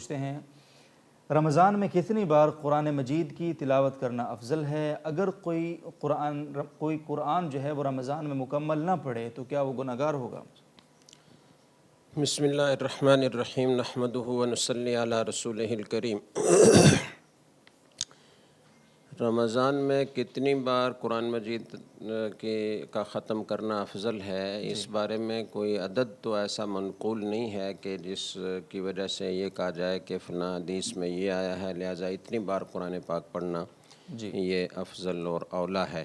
پوچھتے ہیں رمضان میں کتنی بار قرآن مجید کی تلاوت کرنا افضل ہے؟ اگر کوئی قرآن جو ہے وہ رمضان میں مکمل نہ پڑھے تو کیا وہ گنہگار ہوگا؟ بسم اللہ الرحمن الرحیم نحمدہ ونصلی علی رسولہ الکریم۔ رمضان میں کتنی بار قرآن مجید کا ختم کرنا افضل ہے، اس بارے میں کوئی عدد تو ایسا منقول نہیں ہے کہ جس کی وجہ سے یہ کہا جائے کہ فلاں حدیث میں یہ آیا ہے لہٰذا اتنی بار قرآن پاک پڑھنا یہ افضل اور اولیٰ ہے۔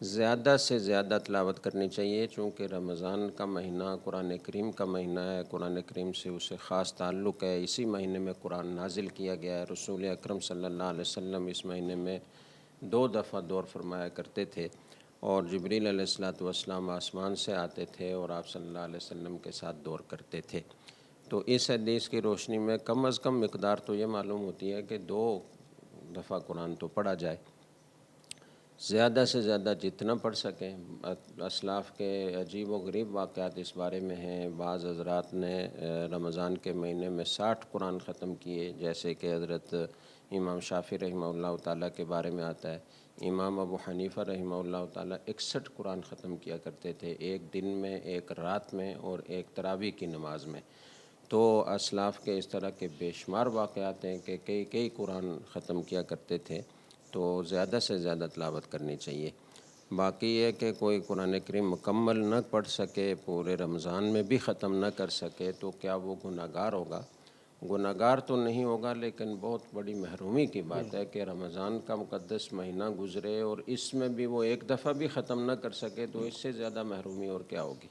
زیادہ سے زیادہ تلاوت کرنی چاہیے، چونکہ رمضان کا مہینہ قرآن کریم کا مہینہ ہے، قرآن کریم سے اسے خاص تعلق ہے۔ اسی مہینے میں قرآن نازل کیا گیا ہے۔ رسول اکرم صلی اللہ علیہ وسلم اس مہینے میں 2 دفعہ دور فرمایا کرتے تھے، اور جبریل علیہ السلام آسمان سے آتے تھے اور آپ صلی اللہ علیہ وسلم کے ساتھ دور کرتے تھے۔ تو اس حدیث کی روشنی میں کم از کم مقدار تو یہ معلوم ہوتی ہے کہ 2 دفعہ قرآن تو پڑھا جائے۔ زیادہ سے زیادہ جتنا پڑھ سکیں۔ اسلاف کے عجیب و غریب واقعات اس بارے میں ہیں۔ بعض حضرات نے رمضان کے مہینے میں 60 قرآن ختم کیے، جیسے کہ حضرت امام شافعی رحمہ اللہ تعالیٰ کے بارے میں آتا ہے۔ امام ابو حنیفہ رحمہ اللہ تعالیٰ 61 قرآن ختم کیا کرتے تھے، ایک دن میں، ایک رات میں اور ایک تراویح کی نماز میں۔ تو اسلاف کے اس طرح کے بے شمار واقعات ہیں کہ کئی قرآن ختم کیا کرتے تھے، تو زیادہ سے زیادہ تلاوت کرنی چاہیے۔ باقی یہ کہ کوئی قرآن کریم مکمل نہ پڑھ سکے، پورے رمضان میں بھی ختم نہ کر سکے، تو کیا وہ گنہگار ہوگا؟ گنہگار تو نہیں ہوگا، لیکن بہت بڑی محرومی کی بات ہے کہ رمضان کا مقدس مہینہ گزرے اور اس میں بھی وہ ایک دفعہ بھی ختم نہ کر سکے، تو اس سے زیادہ محرومی اور کیا ہوگی؟